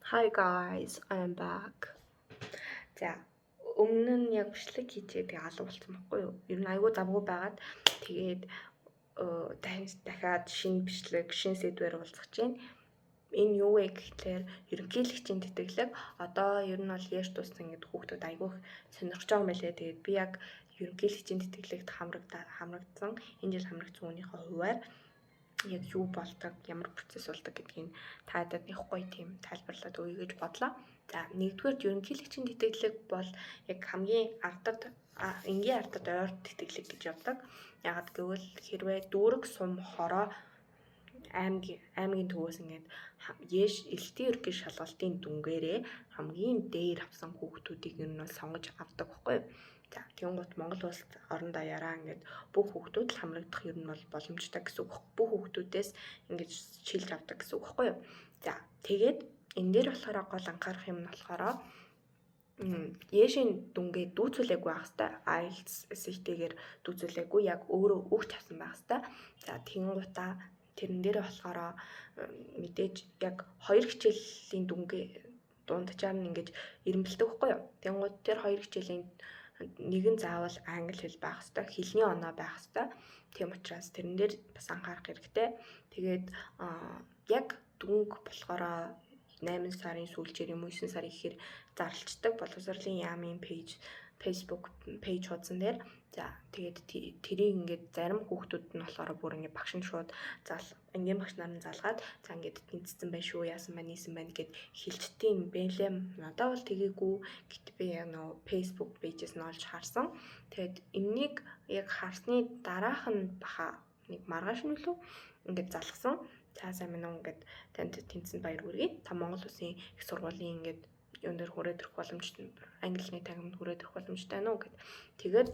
Hi guys, I'm back. За өмнө нь яг бичлэг хийчээ тэгээ алга болсон байхгүй юу? Ер нь айгүй давгүй байгаад тэгээд дахиад шинэ бичлэг, шинэ сэдвээр уулзах чинь энэ юу вэ гэхлээр ерөнхийлөгчийн тэтгэлэг одоо ер нь бол яаж дууссан гэдэг хүүхдүүд айгүй сонирхож байгаа юм байлээ. Тэгээд би яг ерөнхийлөгчийн тэтгэлэгт хамрагдсан энэ жил хамрагдсан хүнийхээ хуваар яг юу болдог, ямар процесс болдог гэдгийг таадад их гоё тийм тайлбарлаад өгье гэж бодлоо. За нэгдүгээр ерөнхийлөгчийн тэтгэлэг бол яг хамгийн энгийн ардад ойр тэтгэлэг гэж явдаг. Ягаад гэвэл хэрвээ дүүрэг сум хороо аймгийн төвөөс ингээд яэш элтийн ерөнхий шалгалтын дүнгээрээ хамгийн дээр авсан хүүхдүүдийг ер нь сонгож авдаг байхгүй юу? За тэгвэл Монгол улсад орон даяараа ингээд бүх хүүхдүүд л хамрагдах ер нь бол боломжтой гэсэн үг. Бүх хүүхдүүдээс ингээд шилж авдаг гэсэн үг байхгүй юу? За тэгээд энэ дээр болохоор гол анхаарах юм нь болохоор яэшийн дүнгээ дүүцүүлээгүй байх хэвээр IELTS SAT-гээр дүүцүүлээгүй яг өөрөө өгч авсан байх хэвээр. За тэгэнгუутаа тэрэн дээр болохоор мэдээж яг хоёр хичээлийн дүнгээ дунджаар нь ингэж ирэмбэлдэг байхгүй юу? Тэгэнгუут тэр хоёр хичээлийн нэг нь заавал англи хэл байх хэвээр, хэлний оноо байх хэвээр. Тийм учраас тэрэн дээр бас анхаарах хэрэгтэй. Тэгээд яг дүнг болохоор 8 сарын сүүлчээр юм уу 9 сарын ихээр зарлцдаг боловсролын яамын Facebook пэйж хуудсан дээр. За тэгээд тэрийг ингээд зарим хүүхдүүд нь болохоор бүр ингээд багш нь шууд ангийн багш нар нь залгаад за ингээд тэнцсэн байх шүү, яасан байна, ийсэн байна гэд хэлцдэг юм бэлээ. Надад бол тэгээгүй. Гэт би яг нөө Facebook пэйжээс нь олж харсан. Тэгээд энэнийг яг харсны дараах нь баха нэг маргааш нь лөө ингээд залгсан. За сайн мэн ингээд танд тэнцсэн баяр хүргэе. Та Монгол Улсын их сургуулийн ингээд юун дээр хүрээд ирэх боломжтой, англи тагнад хүрээд ирэх боломжтой нөө гэд. Тэгээд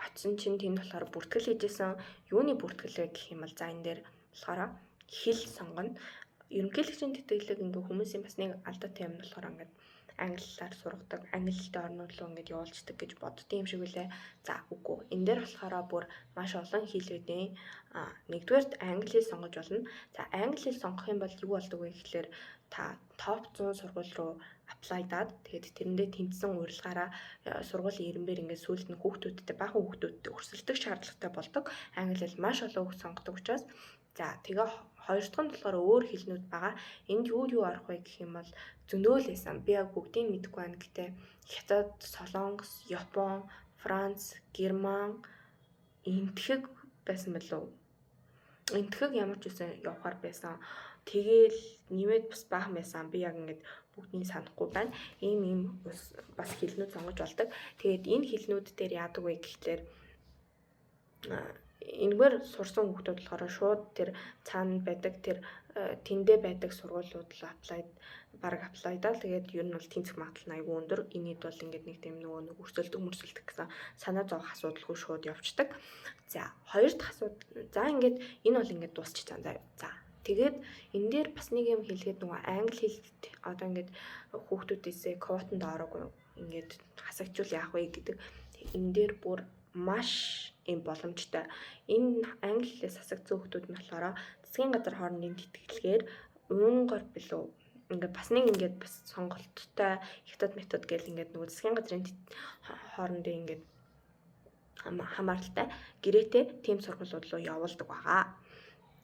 очсон чинь тэнд болохоор бүртгэл хийжсэн. Юуны бүртгэл вэ гэх юм бол за энэ дээр болохоор хэл сонгоно. Ерөнхийлөгчийн тэтгэлэг ингээ хүмүүсийн бас нэг алдаатай юм болохоор ингээд англиар сургадаг, англитэй орнууд руу ингээд явуулцдаг гэж боддсон юм шиг үлээ. За үгүй. Энэ дээр болохоор бүр маш олон хэлүүдийн нэгдүгээрт англи хэл сонгож болно. За англи хэл сонгох юм бол юу болдог вэ гэхэлэр та топ 100 сургууль руу apply даад тэгээд тэрэндээ тэнцсэн урилгаараа сургуулийн ирэмбэр ингээд сүүлд нь хүүхдүүдтэй баахан хүүхдүүдтэй өрсөлдөх шаардлагатай болдог. Англи хэл маш олон хүүхд сонгодог учраас за тэгээ хоёр дахь нь болохоор өөр хэлнүүд байгаа. Энд юу арах вэ гэх юм бол зөндөө л байсан. Би яг бүгдийг мэдэхгүй байна гэтээ Хятад, Солонгос, Япон, Франц, Герман энтхэг байсан болов. Энтхэг ямар ч үсэн явахаар байсан. Тэгээл нэмээд бас баахан байсан. Би яг ингээд бүгдийг санахгүй байна. Ийм бас хэлнүүд сонгож болдог. Тэгээд энэ хэлнүүд дээр яадаг вэ гэхлээр энэгээр сурсан хүүхдүүд болохоор шууд тэр цаана байдаг тэр тэндээ байдаг сургуулиуд л апплайдаа тэгээд ер нь бол тэнцэх магадлал нь аюу өндөр. Энийд бол ингээд нэг тийм нэг өрсөлдөх гэсэн санаа зовох асуудалгүй шууд явцдаг. За хоёр дахь асуудал. За ингээд энэ бол ингээд дуусчихсан. За тэгээд энэ дээр бас нэг юм хэлгээд нөгөө англи хэлд одоо ингээд хүүхдүүдээсээ квотанд ороогүй ингээд хасагчвал яах вэ гэдэг энэ дээр бүр маш юм боломжтой. Энэ англи хэлээс хасагдсан хүүхдүүд нь болохоор засгийн газар хоорондын тэтгэлгээр уунгар билүү ингээд бас нэг ингээд бас сонголттой Хятад метод гэл ингээд нөгөө засгийн газрын хоорондын ингээд хамааралтай гэрээтэй тим сургуулиуд руу явуулдаг байгаа.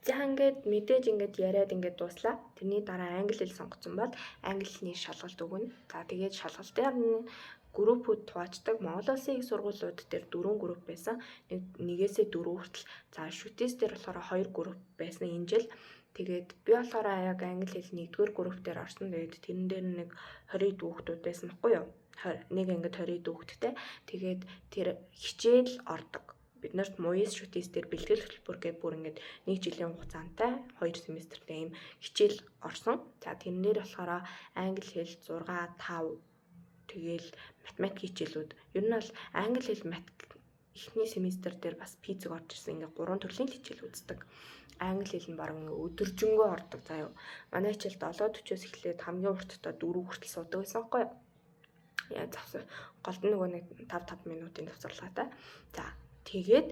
За ингээд мэдээж ингээд яриад ингээд дуслаа. Тэрний дараа англи хэл сонгоцсон бол англи хэлний шалгалт өгнө. За тэгээд шалгалтаар нь группүүд хуваачдаг. Монгол Улсын их сургуулиуд дээр 4 групп байсан. Нэгээс 4 хүртэл. За шүтээс дээр болохоор 2 групп байсан энэ жил. Тэгээд би болохоор яг англи хэл 1-р групп дээр орсон. Тэгээд тэрэн дээр нэг 20 хүүхдүүд байсан байхгүй юу? Нэг ангид 20 хүүхэдтэй. Тэгээд тэр хичээл ордог. Бид нарт муяс шүтээс дээр бэлтгэл хөтөлбөр гэдэг бүр ингээд 1 жилийн хугацаантай 2 семестртэй юм хичээл орсон. За тэрэн дээр болохоор англи хэл 6, 5 тэгээл математик хичээлүүд. Ер нь бол англи хэл эхний семестр дээр бас физик орж ирсэн. Ингээ 3 төрлийн хичээл үздэг. Англи хэл нь баруун өдөржингөө ордог заяа. Манай хичээл 7:40-оос эхлээд хамгийн урттаа 4 хүртэл суудаг байсан байхгүй юу? Яа завсар голд нөгөө нэг 5 минутын завсарлагатай. За тэгээд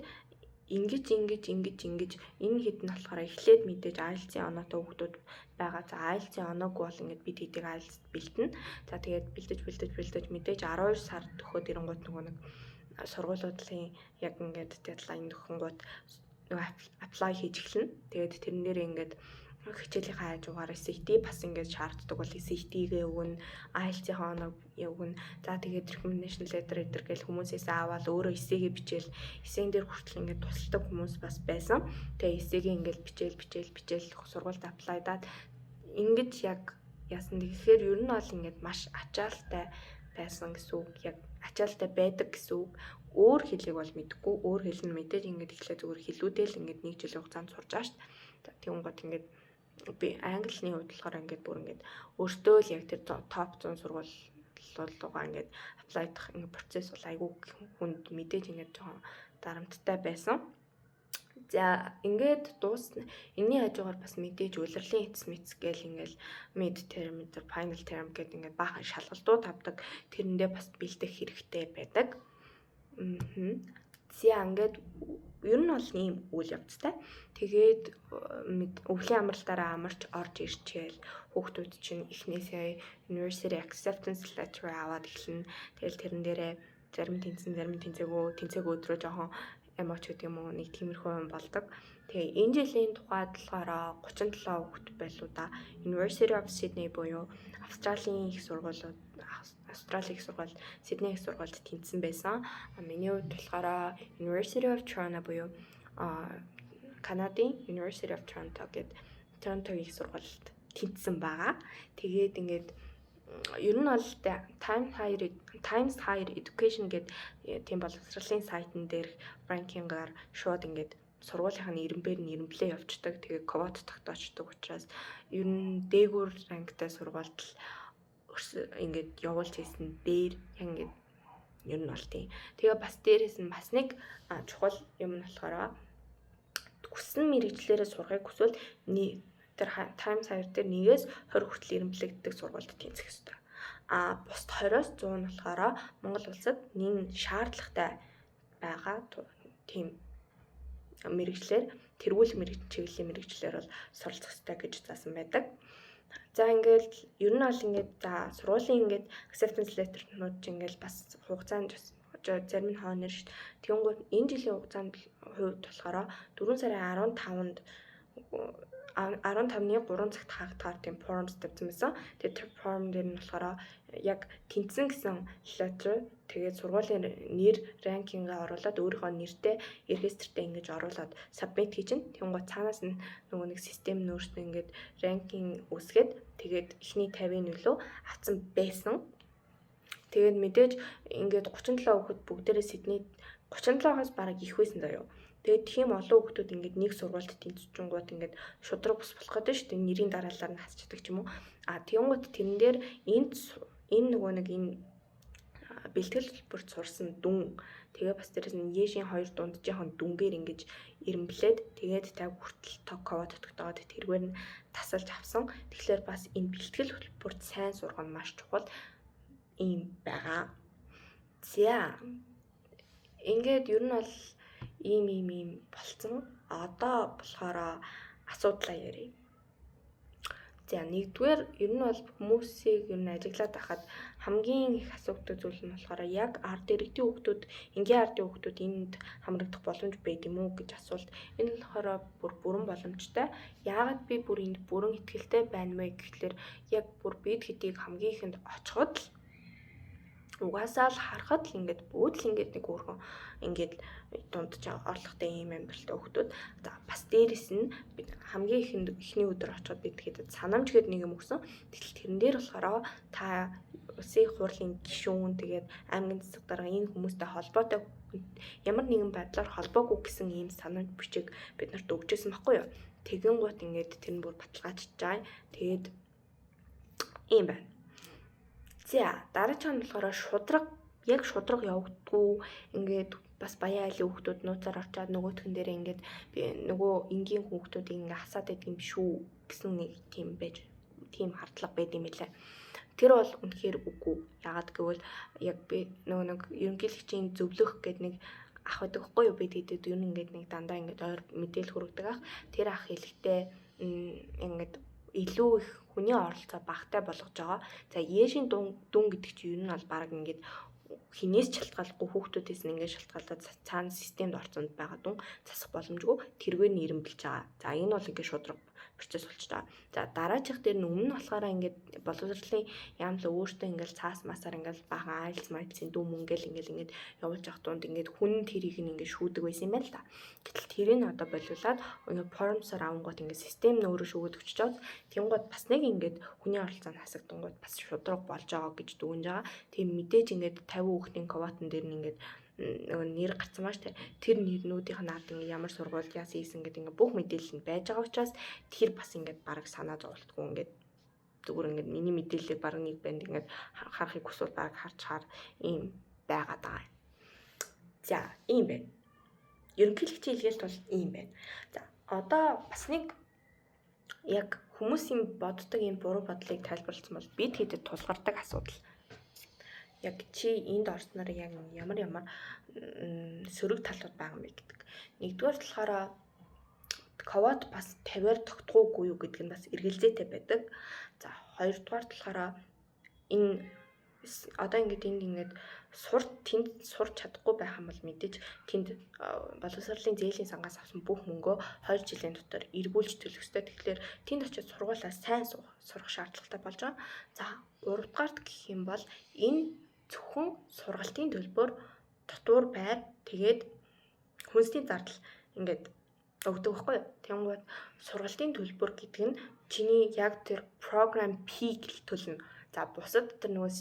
ингэж энэ хэд нь болохоор эхлээд мэдээж IELTS-ийн оноотой хүүхдүүд байгаа. За IELTS-ийн оноогүй бол ингээд бид хэдийг IELTS бэлтэнэ. За тэгээд бэлдэж мэдээж 12 сар төгөөд ирэнгуут нөгөө нэг сургуулиудлын яг ингээд дедлайн нөхөнгүүт нөгөө apply хийж эхэлнэ. Тэгээд тэрэн дээр ингээд хичээлийнхаа хажуугаар SAT бас ингээд шаарддаг бол SAT-гээ өгнө, IELTS-ийн оноог өгнө. За тэгээд recommendation letter гэл хүмүүсээс аваад өөрөө эсээгээ бичээл, эсээн дээр хүртэл ингээд тусалдаг хүмүүс бас байсан. Тэгээд эсээгээ ингээд бичээл сургуульд apply-даад ингэж яг яасан тэгэхээр ер нь бол ингээд маш ачаалтай байсан гэсэн үг. Яг ачаалтай байдаг гэсэн үг. Өөр хэлийг бол мэдэхгүй, өөр хэл нь мэдээж ингээд эхлээ зүгээр хэлүүдэл ингээд 1 жилийн хугацаанд сурж байгаа шүү дээ. Тийм гот ингээд би англиний хувьд болохоор ингээд бүр ингээд өөртөө л яг тэр топ 100 сургуулиудаа ингээд апплайдах ингээд процесс бол айгүй хүнд мэдээж ингээд жоохон дарамттай байсан. За ингээд дуусна. Энийний хажуугаар бас мэдээж улирлын эцэс мэц гээл ингээд mid term, final term гэдэг ингээд баахан шалгалтууд авдаг. Тэрэндээ бас бэлдэх хэрэгтэй байдаг. За ингээд ер нь бол ийм үйл явцтай. Тэгээд өвлийн амралтаараа амарч орж ирчээл хүүхдүүд чинь эхнээсээ university acceptance letter аваад эхэлнэ. Тэгэл тэрэн дээрээ зарим тэнцээгөө өдрөө жоохон эмоч гэдэг юм уу нэг тиймэрхүү юм болдог. Тэгээ энэ жилийн тухайд болохоор 37 хүүхэд байлуу да. University of Sydney буюу Австралийн их сургуулиуд Сидней их сургуульд тэнцсэн байсан. Миний хувьд болохоор University of Toronto буюу Канадын University of Toronto гэдэг Торонтогийн их сургуульд тэнцсэн байгаа. Тэгээд ингээд ер нь бол Times Higher Education гэдэг тийм боловсролын сайтн дээр ранкингаар шууд ингээд сургуулийнхаа нэрмлээ явуулдаг. Тэгээ квот тогтоочдөг учраас ер нь дээгүүр ранктай сургуульд ингээд явуулж хийсэн дээр ингээд ер нь бол тийм. Тэгээ бас дээрээс нь бас нэг чухал юм нь болохоор хүссэн мэрэгчлэрээ сурахыг хүсвэл тэр Times Higher дээр 1-ээс 20 хүртэл ирэмблэгддэг сургуульд тэнцэх ёстой. Бусд 20-оос 100 нь болохоор Монгол улсад нэг шаардлагатай байгаа тийм мэрэгчлэр тэргүүлэх чиглэлийн мэрэгчлэр бол суралцах ёстой гэж заасан байдаг. За ингээд ер нь бол ингээд сургуулийн ингээд acceptance letter-нууд чинь ингээд бас хугацаанд зарим нь хоонор шүү дээ. Тэгэнгүүт энэ жилийн хугацаанд хувьд болохоор 4 сарын 15-нд 15-ны 3 цагт хаагдгаар тийм forms тавьсан байсан. Тэгээд form дээр нь болохоор яг тэнцсэн гэсэн letter тэгээд сургуулийн нэр ранкингаа оруулаад өөрийнхөө нэртэй регистртээ ингэж оруулаад submit хийчин. Тэнгуут цаанаас нь нөгөө нэг систем нь өөртөө ингэж ранкинг үсгээд тэгээд эхний 50-ын нөлөө авсан байсан. Тэгээд мэдээж ингээд 37 хүүхэд бүгдээрээ Сиднейд 37-аас бараг их байсан даа юу. Тэгээд тийм олон хүүхдүүд ингээд нэг сургуульд тэнцвчингууд ингээд шудраг бус болох гэдэг шүү дээ. Нэрийн дараалал нь хасчихдаг ч юм уу. Тэнгууд тэрэн дээр энэ нөгөө нэг энэ бэлтгэл хөтөлбөрт сурсан дүн тэгээ бас дээрээс нь Ежийн 2 дунджийнхан дүнгээр ингэж ирэмблээд тэгээд таг хүртэл код тогтоогоод тэргээр нь тасалж авсан. Тэгэхээр бас энэ бэлтгэл хөтөлбөрт сайн сурах нь маш чухал юм байгаа. За ингээд ер нь бол ийм болцсон. Одоо болохоор асуудлаа ярив. За нэгдүгээр ер нь бол хүмүүсийг ер нь ажиглаад байхад хамгийн их асуудаг зүйл нь болохоор яг ард иргэдийн хүүхдүүд, энгийн ардын хүүхдүүд энд хамрагдах боломж байд юм уу гэж асуулт. Энэ болохоор бүрэн боломжтой. Яагаад би бүр энд бүрэн итгэлтэй байна вэ гэхлээр яг бүр бид хэдийг хамгийн ихэнд очиход л угаасаа л харахад л ингээд бүүдл ингээд нэг өөрхөн ингээд дундж орлоготой ийм амьдралтай хүүхдүүд. За бас дээрэс нь бид хамгийн эхний өдөр очиход бид хэд санамж гээд нэг юм өгсөн. Тэгэл тэрэн дээр болохоор та улсын хурлын гишүүн тэгээд аймгийн засаг дарга энэ хүмүүстэй холбоотой ямар нэгэн байдлаар холбоогүй гэсэн ийм санамж бичиг бид нарт өгчээсэн байхгүй юу. Тэгэн гут ингээд тэр нь бүр баталгаажж байгаа. Тэгээд ийм байна. За дараагийн нь болохоор шудраг явагдгүй ингээд бас баян айлын хүүхдүүд нууцаар орчаад нөгөөтгөн дээр ингээд би нөгөө энгийн хүүхдүүдийг ингээд хасаад байдаг юм шүү гэсэн нэг тийм хардлага байд юм лээ. Тэр бол үнэхээр үгүй. Яагаад гэвэл яг би нөгөө нэг ерөнхийлөгчийн зөвлөх гэдэг нэг ах байдаг хгүй юу, бид хэдэд ер нь ингээд нэг дандаа ингээд ойр мэдээлэл хүргэдэг ах. Тэр ах хэлэхдээ ингээд илүү их хүний оролцоо багтай болгож байгаа. За ээжийн дүн гэдэг чинь ер нь бол баг ингээд хинээс шалтгаалгүй хүүхдүүдээс нь ингээд шалтгаалаад цаана системд орцонд байгаа дүн засах боломжгүй тэргээр нь ирэмбэлж байгаа. За энэ бол ингээд шудраг процесс болчих жоо. За дараачих дээр нь өмнө нь болохоор ингээд боловсролын яамл өөртөө ингээд цаас масаар ингээд бахан IELTS дүм ингээд явуулж явах тунд ингээд хүн тэрийг нь ингээд шүүдэг байсан юм байна л да. Гэтэл тэрийг нь одоо болиулаад ингээд формсоор авангууд ингээд систем нь өөрөө шүүгээд өчөж чад. Тэнгууд бас нэг ингээд хүний оролцоо хасагдангууд бас шудраг болж байгаа гэж дүгнж байгаа. Тийм мэдээж ингээд 50 хүүхдийн ковотон дээр нь ингээд нөгөө нэр гарсан маш тэр нэрнүүдийн наад ингээ ямар сургууль яасан ийсэн гэдэг ингээ бүх мэдээлэл нь байж байгаа учраас тэр бас ингээ бараг санаа зовлтгүй ингээ зүгээр ингээ миний мэдээллийг бараг нэг банд ингээ харахыг хүсвэл бараг харж хаар ийм байгаад байгаа. За ийм байна. Ерөнхийлөгчийн илгээлт бол ийм байна. За одоо бас нэг яг хүмүүсийн боддог ийм буруу бодлыг тайлбарласан бол бид хэдэд тулгардаг асуудал. Яг чи энд орсноор яг ямар сөрөг талууд байгаа юм бэ гэдэг. Нэгдүгээр болохоор ковод бас 50-аар тогтгоогүй юу гэдэг нь бас эргэлзээтэй байдаг. За хоёрдугаар болохоор энэ одоо ингээд тэнд сурч чадахгүй байх юм бол мэдээж тэнд боловсролын зээлийн сангаас авсан бүх мөнгөө 2 жилийн дотор эргүүлж төлөх ёстой. Тэгэхээр тэнд очиж сургуулаа сайн сурах шаардлагатай болж байгаа. За 3-дугаарт гэх юм бол энэ зөвхөн сургалтын төлбөр дотуур байр тэгээд хүнсний зардал ингээд өгдөг байхгүй юу? Тэнгууд сургалтын төлбөр гэдэг нь чиний яг тэр програм P гэх төлнө. За бусад тэр нөгөө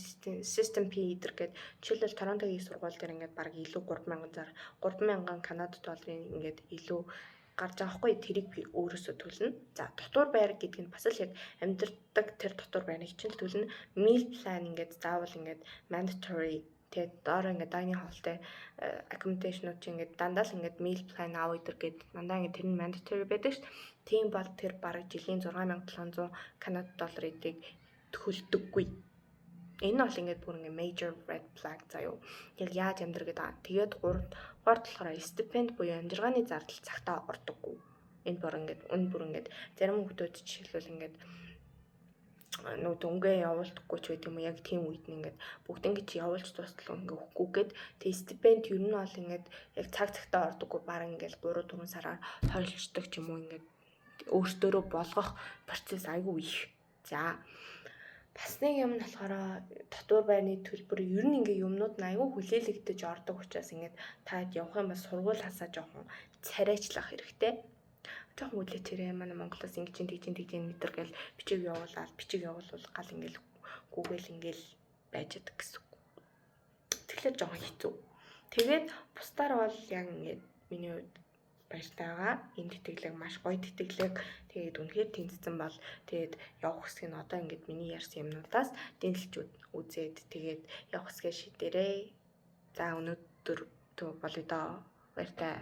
system P гэдэг жишээлбэл Торонтогийн сургууль дээр ингээд баг илүү 3,000 Канада долларын ингээд илүү гарч байгаа хгүй тэрийг би өөрөөсөө төлнө. За дотуур байр гэдэг нь бас л яг амьдардаг тэр дотуур байрыг чинь төлнө. Meal plan ингээд заавал ингээд mandatory тэгээд доор ингээд dining hall-тэй accommodation-ууд чинь ингээд дандаа л ингээд meal plan аав идэр гэдэг дандаа ингээд тэр нь mandatory байдаг шүү. Тийм бол тэр бараг жилийн 6,700 Канада доллар эдийг төлдөггүй. Энэ бол ингээд бүр ингээд major red flag заяа. Яг яаж амьдрах гэдэг. Тэгээд 3-р болохоор stipend буюу амжиргааны зардал цагтаа ордоггүй. Энэ бүр ингээд зарим хүмүүс жишээлбэл ингээд нөө дөнгөө явуулдаггүй ч байт юм уу яг тийм үед нь ингээд бүгд ингэж явуулж дуустал ингээд өгөхгүйгээд тэгээ стипенд ер нь бол ингээд яг цагтаа ордоггүй баг ингээд 3-4 сараар хойлцдог ч юм уу ингээд өөртөөрөө болгох процесс айгүй их. За бас нэг юм нь болохоор дотуур байрны төлбөр ер нь ингээ юмнууд нь аюу хүлээлгдэж ордог учраас ингээд таад явах юм бол сургуулиасаа жоохон царайчлах хэрэгтэй. Жоохон хүлээчээрээ манай Монголоос ингэж тэгжин мэдэргээл бичиг явуулвал гал ингээл Google ингээл байж байгаа гэсэн үг. Тэгэхээр жоохон хэцүү. Тэгээд бусдаар бол яг ингээд миний хувьд баяртай байгаа. Энэ тэтгэлэг маш гоё тэтгэлэг. Тэгээд үнэхээр тэнцсэн бол тэгээд явах хэсэг нь одоо ингээд миний ярьсан юмнуудаас дэнэлж үзээд тэгээд явах хэсгээ шийдээрэй. За өнөөдөр болъё доо. Баяртай.